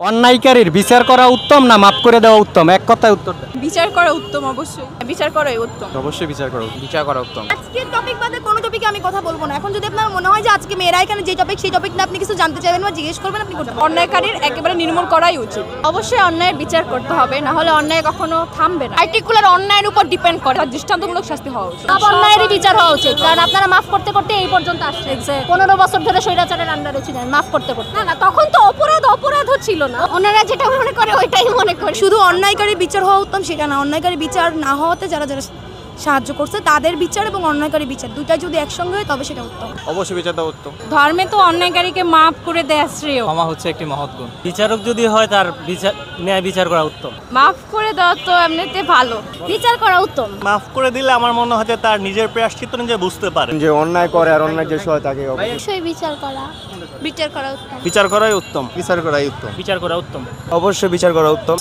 অন্যায়কারীর বিচার করা উত্তম না মাফ করে দেওয়া উত্তম? এক কথায় উত্তর দেন। বিচার করা উত্তম, অবশ্যই বিচার করাই উত্তম। অবশ্যই বিচার করা উত্তম। আজকের টপিক বাদে কোনো টপিকে আমি কথা বলবো না। এখন যদি আপনার মনে হয় যে আজকে মেয়েরা এখানে যে টপিক সেই টপিক না আপনি কিছু জানতে চাইবেন বা জিজ্ঞেস করবেন, আপনি করতে পারেন। অন্যায়কারীর একেবারে নির্মূল করাই উচিত। অবশ্যই অন্যায়ের বিচার করতে হবে, না হলে অন্যায় কখনো থামবে না। পার্টিকুলার অন্যায়ের উপর ডিপেন্ড করে, তার দৃষ্টান্তমূলক শাস্তি হওয়া উচিত। সব অন্যায়েরই বিচার হওয়া উচিত, কারণ আপনারা মাফ করতে করতে এই পর্যন্ত আসছেন। 15 বছর ধরে স্বৈরাচারের আন্ডারে ছিলেন, মাফ করতে করতে। না তখন তো অপরাধও ছিল না। ওনারা যেটা মনে করে ওইটাই মনে করে। শুধু অন্যায়কারী বিচার হওয়া উত্তম সেটা না, অন্যায়কারী বিচার না হওয়াতে যারা যারা সাহায্য করছে তাদের বিচার এবং অন্যায়কারী বিচার দুইটা যদি একসঙ্গে হয় তবে সেটা উত্তম। অবশ্যই বিচার দেওয়া উত্তম। ধর্মে তো অন্যায়কারীকে মাফ করে দেয়া শ্রেয়। ক্ষমা হচ্ছে একটি মহৎ গুণ। বিচারক যদি হয় তার ন্যায় বিচার করা উত্তম। মাফ করে দেওয়া তো এমনিতে ভালো, বিচার করা উত্তম। মাফ করে দিলে আমার মনে হয় যে তার নিজের প্রায়শ্চিত্ত নিজে বুঝতে পারে যে অন্যায় করে আর অন্যায় যে সহায় তাকে অবশ্যই বিচার করা উত্তম। বিচার করাই উত্তম। বিচার করাই উত্তম। বিচার করা উত্তম। অবশ্যই বিচার করা উত্তম।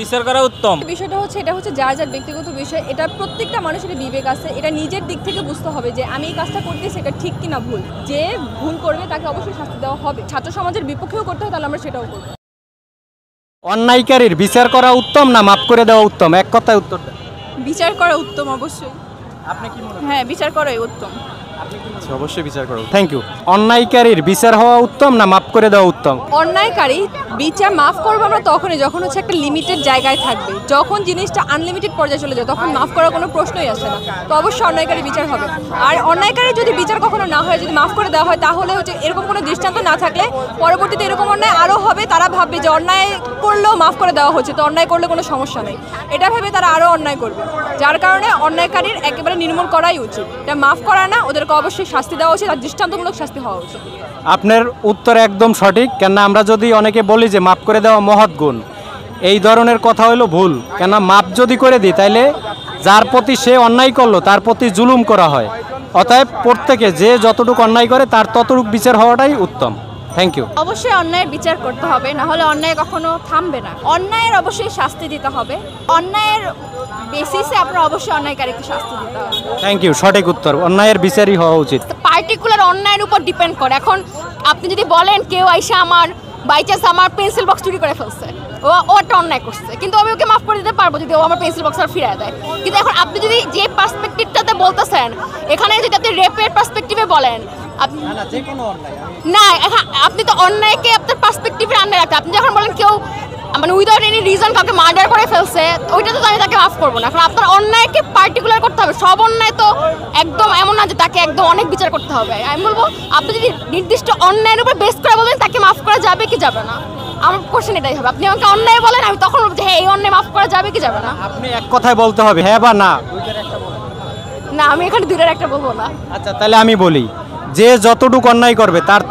বিচার করা উত্তম। বিষয়টা হচ্ছে এটা হচ্ছে যার যার ব্যক্তিগত বিষয়। এটা প্রত্যেকটা মানুষের বিবেক আছে, এটা নিজের দিক থেকে বুঝতে হবে যে আমি এই কাজটা করতেছি এটা ঠিক কিনা ভুল। যে ভুল করবে তাকে অবশ্যই শাস্তি দেওয়া হবে। ছাত্র সমাজের বিপক্ষেও করতে হয়, তাহলে আমরা সেটাও করব। অন্যায়কারীর বিচার করা উত্তম না মাফ করে দেওয়া উত্তম? এক কথায় উত্তর দেন। বিচার করা উত্তম, অবশ্যই। আপনি কি মনে হ্যাঁ, বিচার করাই উত্তম। অবশ্যই বিচার করা। Thank you. অন্যায়কারীর বিচার হওয়া উত্তম না মাফ করে দেওয়া উত্তম? অন্যায়কারী বিচার মাফ করবো আমরা তখনই যখন হচ্ছে একটা লিমিটেড জায়গায় থাকবে। যখন জিনিসটা আনলিমিটেড পর্যায়ে চলে যায় তখন মাফ করার কোনো প্রশ্নই আসে না। তো অবশ্যই অন্যায়কারী বিচার হবে। আর অন্যায়কারী যদি বিচার কখনো না হয়, যদি মাফ করে দেওয়া হয়, তাহলে হচ্ছে এরকম কোনো দৃষ্টান্ত না থাকলে পরবর্তীতে এরকম অন্যায় আরও হবে। তারা ভাববে যে অন্যায় করলেও মাফ করে দেওয়া হচ্ছে, তো অন্যায় করলে কোনো সমস্যা নেই। এটা ভেবে তারা আরও অন্যায় করবে, যার কারণে অন্যায়কারীর একেবারে নির্মূল করাই উচিত। এটা মাফ করা না, ওদেরকে অবশ্যই শাস্তি দেওয়া উচিত আর দৃষ্টান্তমূলক শাস্তি হওয়া উচিত। আপনার উত্তর একদম সঠিক। কেননা আমরা যদি অনেকে বলি যে মাফ করে দেওয়া মহৎ গুণ, এই ধরনের কথা হলো ভুল। কেননা মাফ যদি করে দিই তাইলে যার প্রতি সে অন্যায় করলো তার প্রতি জুলুম করা হয়। অতএব প্রত্যেকে যে যতটুকু অন্যায় করে তার ততটুকু বিচার হওয়াটাই উত্তম। Thank you. অবশ্যই অন্যায়ের বিচার করতে হবে, না হলে অন্যায় কখনো থামবে না। অন্যায়ের অবশ্যই শাস্তি দিতে হবে। অন্যায়ের বেসিসে আপনার অবশ্যই অন্যায়কারীকে শাস্তি দিতে হবে। Thank you. সঠিক উত্তর। অন্যায়ের বিচারই হওয়া উচিত। পার্টিকুলার অন্যায়ের উপর ডিপেন্ড করে। এখন আপনি যদি বলেন কেউ আইসা আমার বাই চান্স আমার পেন্সিল বক্স চুরি করে ফেলছে, ও একটা অন্যায় করছে, কিন্তু আমি ওকে মাফ করে দিতে পারবো যদি ও আমার পেন্সিল বক্স আর ফিরিয়ে দেয়। কিন্তু এখন আপনি যদি যে পার্সপেক্টিভটাতে বলতেছেন, এখানে যদি আপনি রেপের পার্সপেক্টিভে বলেন, না আপনি তো অন্যায়কে আপনার পার্সপেক্টিভের আন্ডারে রাখতে। আপনি যখন বলেন কেউ মানে উইদাউট এনি রিজন কাউকে মার্ডার করে ফেলছে, ওইটাতে তো আমি তাকে মাফ করবো না। কারণ আপনার অন্যায়কে পার্টিকুলার করতে হবে। সব অন্যায় তো একদম এমন না যে তাকে একদম অনেক বিচার করতে হবে। আমি বলবো আপনি যদি নির্দিষ্ট অন্যায়ের উপর বেস করে বলেন তাকে মাফ করা যাবে কি যাবে না, আমার কোশ্চেন এটাই হবে। আপনি আমাকে অন্যায় বলেন, আমি তখন বলবো যে হ্যাঁ এই অন্যায় মাফ করা যাবে কি যাবে না। আপনি এক কথায় বলতে হবে, হ্যাঁ বা না। না, আমি এখানে দুইটার একটা বলবো না। আচ্ছা, তাহলে আমি বলি যে যতটুকু অন্যায় করবে তার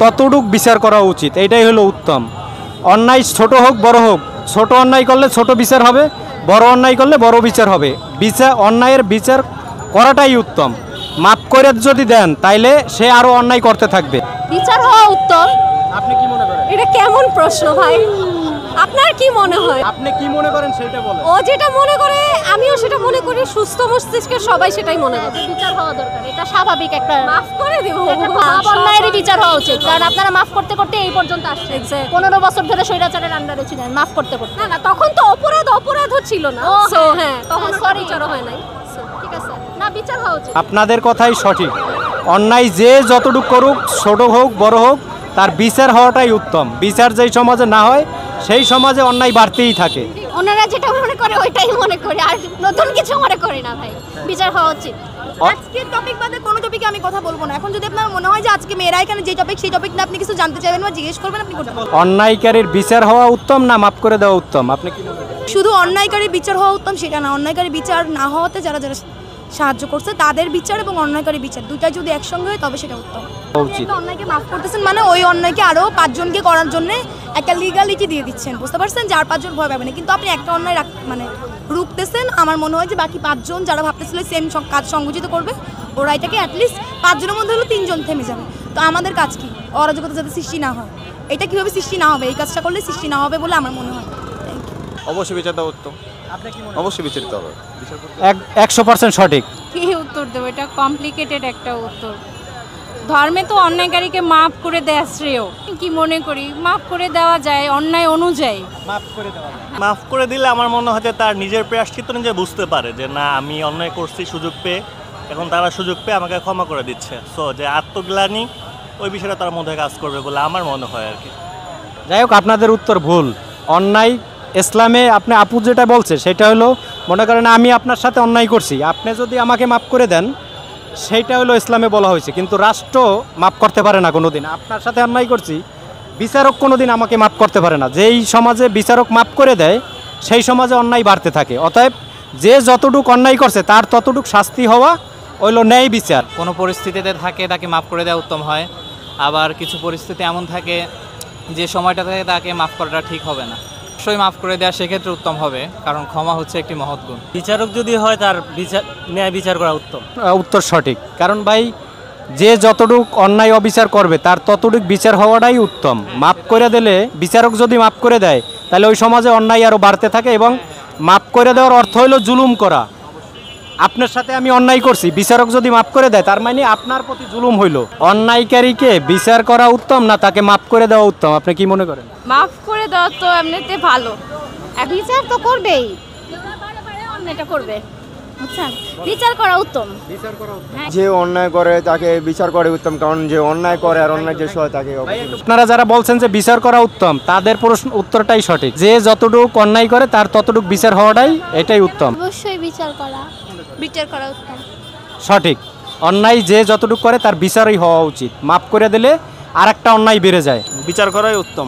ততটুক বিচার করা উচিত। এইটাই হলো উত্তম। অন্যায় ছোট হোক বড় হোক, ছোট অন্যায় করলে ছোট বিচার হবে, বড় অন্যায় করলে বড় বিচার হবে। অন্যায়ের বিচার করাটাই উত্তম। মাফ করে যদি দেন তাইলে সে আরো অন্যায় করতে থাকবে। বিচার হওয়া উত্তম। আপনি কি মনে করেন? এটা কেমন প্রশ্ন ভাই? আপনার কি মনে হয়? আপনি কি মনে করেন সেটা বলেন। ও যেটা মনে করে আমিও সেটা মনে করি। সুস্থ মস্তিষ্কের সবাই সেটাই মনে করে। বিচার হওয়া দরকার, এটা স্বাভাবিক। একটা মাফ করে দেব, অন্যায়েরই বিচার হওয়া উচিত, কারণ আপনারা মাফ করতে করতে এই পর্যন্ত আসছেন। 15 বছর ধরে স্বৈরাচারের আন্ডারে ছিলেন, মাফ করতে করতে। না তখন তো অপরাধও ছিল না। হ্যাঁ, তখন সরি বিচারও হয় নাই। ঠিক আছে, না বিচার হওয়া উচিত। আপনাদের কথাই সঠিক। অন্যায় যে যতটুকু করুক, ছোট হোক বড় হোক, তার বিচার হওয়াটাই উত্তম। বিচার যেই সমাজে না হয় সেই সমাজে অন্যায় বাড়তেই থাকে। ওনারা যেটা মনে করে ওইটাই মনে করে, আর নতুন কিছু মনে করি না ভাই। বিচার হওয়া উচিত। আজকের টপিক বাদে কোনো টপিকে আমি কথা বলবো না। এখন যদি আপনার মনে হয় যে আজকে মেয়েরা এখানে যে টপিক সেই টপিক না আপনি কিছু জানতে চাইবেন বা জিজ্ঞেস করবেন, আপনি করতে পারেন। অন্যায়কারীর বিচার হওয়া উত্তম না মাফ করে দেওয়া উত্তম? আপনি কি মনে করেন? শুধু অন্যায়কারী বিচার হওয়া উত্তম সেটা না, অন্যায়কারী বিচার না হওয়াতে যারা যারা সাহায্য করছে তাদের বিচার এবং অন্যায়কারী বিচার দুইটা যদি একসঙ্গে হয় তবে সেটা উত্তম। উচিত। অন্যায়কে মাফ করতেছেন মানে ওই অন্যায়কে আরো 5 জনকে করার জন্য একটা লিগালিটি দিয়ে দিচ্ছেন, বুঝতে পারছেন? 4-5 জন ভয় পাবে না। কিন্তু আপনি একটা অন্যায় মানে রুখতেছেন, আমার মনে হয় যে বাকি 5 জন যারা ভাবতেছিল সেম কাজ সংগঠিত করবে, ওরা এটাকে অ্যাটলিস্ট 5 জনের মধ্যে হলো 3 জন থেমে যাবে। তো আমাদের কাজ কি? অরাজকতা যাতে সৃষ্টি না হয়। এটা কিভাবে সৃষ্টি না হবে, এই কাজটা করলে সৃষ্টি না হবে বলে আমার মনে হয়। অবশ্যই বিচার দেওয়া উত্তম। অবশ্যই বিচার দিতে হবে। 100% সঠিক। কি উত্তর দেবো? এটা কমপ্লিকেটেড একটা উত্তর। ধর্মে তো অন্যায়কারীকে মাফ করে দেওয়া শ্রেয়। কি মনে করি মাফ করে দেওয়া যায় অন্যায় অনুযায়ী। মাফ করে দিলে আমার মনে হয় যে তার নিজের প্রায়শ্চিত্ত নিজে বুঝতে পারে যে না আমি অন্যায় করছি সুযোগ পেয়ে, এখন তারা সুযোগ পেয়ে আমাকে ক্ষমা করে দিচ্ছে। সো যে আত্মগ্লানি ওই বিষয়টা তার মধ্যে কাজ করবে বলে আমার মনে হয় আর কি। যাই হোক, আপনাদের উত্তর ভুল। অন্যায় ইসলামে আপনি আপু যেটা বলছে সেটা হলো, মনে করেন আমি আপনার সাথে অন্যায় করছি, আপনি যদি আমাকে মাফ করে দেন সেইটা হলো ইসলামে বলা হয়েছে। কিন্তু রাষ্ট্র মাফ করতে পারে না কোনো দিন। আপনার সাথে অন্যায় করছি, বিচারক কোনো দিন আমাকে মাফ করতে পারে না। যেই সমাজে বিচারক মাফ করে দেয় সেই সমাজে অন্যায় বাড়তে থাকে। অতএব যে যতটুক অন্যায় করছে তার ততটুক শাস্তি হওয়া হইল ন্যায় বিচার। কোনো পরিস্থিতিতে থাকে তাকে মাফ করে দেওয়া উত্তম হয়, আবার কিছু পরিস্থিতি এমন থাকে যে সময়টাতে তাকে মাফ করাটা ঠিক হবে না, অবশ্যই মাফ করে দেওয়া সেক্ষেত্রে উত্তম হবে, কারণ ক্ষমা হচ্ছে একটি মহৎ গুণ। বিচারক যদি হয় তার ন্যায় বিচার করা উত্তম। উত্তর সঠিক, কারণ ভাই যে যতটুক অন্যায় অবিচার করবে তার ততটুক বিচার হওয়াটাই উত্তম। মাফ করে দিলে, বিচারক যদি মাফ করে দেয় তাহলে ওই সমাজে অন্যায় আরও বাড়তে থাকে, এবং মাফ করে দেওয়ার অর্থ হলো জুলুম করা। আপনার সাথে আমি অন্যায় করছি, বিচারক যদি মাফ করে দেয় তার মানে আপনার প্রতি জুলুম হইল। অন্যায়কারীকে বিচার করা উত্তম না তাকে মাফ করে দেওয়া উত্তম? আপনি কি মনে করেন? মাফ করে দেওয়া তো এমনিতে ভালো, বিচার তো করবেই, অন্যায়টা করবে, বুঝছেন? বিচার করা উত্তম। যে অন্যায় করে তাকে বিচার করে উত্তম, কারণ যে অন্যায় করে আর অন্যায় যে সয় তাকে আপনারা যারা বলছেন যে বিচার করা উত্তম, তাদের প্রশ্ন উত্তরটাই সঠিক। যে যতটুক অন্যায় করে তার ততটুক বিচার হওয়াটাই এটাই উত্তম। অবশ্যই বিচার করা উত্তম। সঠিক, অন্যায় যে যতটুক করে তার বিচারই হওয়া উচিত। মাফ করে দিলে আর একটা অন্যায় বেড়ে যায়। বিচার করাই উত্তম।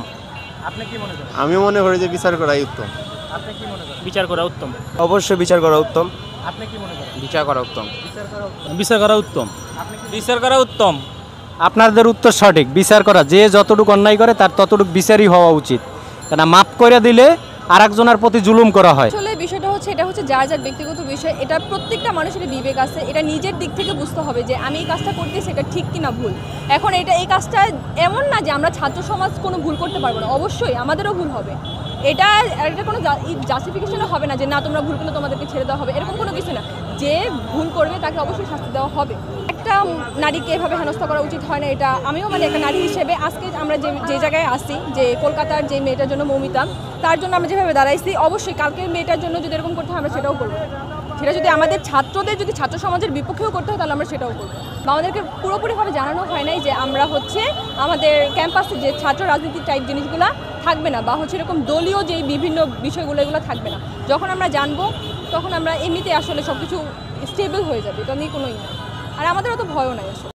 আমি মনে করি যে বিচার করাই উত্তম। বিচার করা উত্তম। অবশ্যই বিচার করা উত্তম। বিচার করা উত্তম। বিচার করা উত্তম। বিচার করা উত্তম। আপনাদের উত্তর সঠিক, বিচার করা। যে যতটুকু অন্যায় করে তার ততটুকু বিচারই হওয়া উচিত, কেন মাফ করে দিলে আর একজনের প্রতি জুলুম করা হয়। আসলে বিষয়টা হচ্ছে, এটা হচ্ছে যার যার ব্যক্তিগত বিষয়। এটা প্রত্যেকটা মানুষের বিবেক আছে, এটা নিজের দিক থেকে বুঝতে হবে যে আমি এই কাজটা করতেছি এটা ঠিক কিনা ভুল। এখন এই কাজটা এমন না যে আমরা ছাত্র সমাজ কোনো ভুল করতে পারবো না, অবশ্যই আমাদেরও ভুল হবে। এটা কোনো জাস্টিফিকেশনও হবে না যে না তোমরা ভুল করলে তোমাদেরকে ছেড়ে দেওয়া হবে, এরকম কোনো কিছু না। যে ভুল করবে তাকে অবশ্যই শাস্তি দেওয়া হবে। একটা নারীকে এভাবে হেনস্থা করা উচিত হয় না। এটা আমিও একটা নারী হিসেবে আজকে আমরা যে জায়গায় আসি, যে কলকাতার যে মেয়েটার জন্য মৌমিতা, তার জন্য আমরা যেভাবে দাঁড়াইছি, অবশ্যই কালকের মেয়েটার জন্য যদি এরকম করতে হয় আমরা সেটাও করবো। সেটা যদি আমাদের ছাত্রদের, যদি ছাত্র সমাজের বিপক্ষেও করতে হয় তাহলে আমরা সেটাও করবো। আমাদেরকে পুরোপুরিভাবে জানানো হয় নাই যে আমরা আমাদের ক্যাম্পাসে যে ছাত্র রাজনীতি টাইপ জিনিসগুলো থাকবে না, বা এরকম দলীয় যে বিভিন্ন বিষয়গুলো এগুলো থাকবে না। যখন আমরা জানবো তখন আমরা এমনিতে আসলে সব কিছু স্টেবল হয়ে যাবে, এটা নিয়ে কোনো আর আমাদের অত ভয়ও নাই আসলে।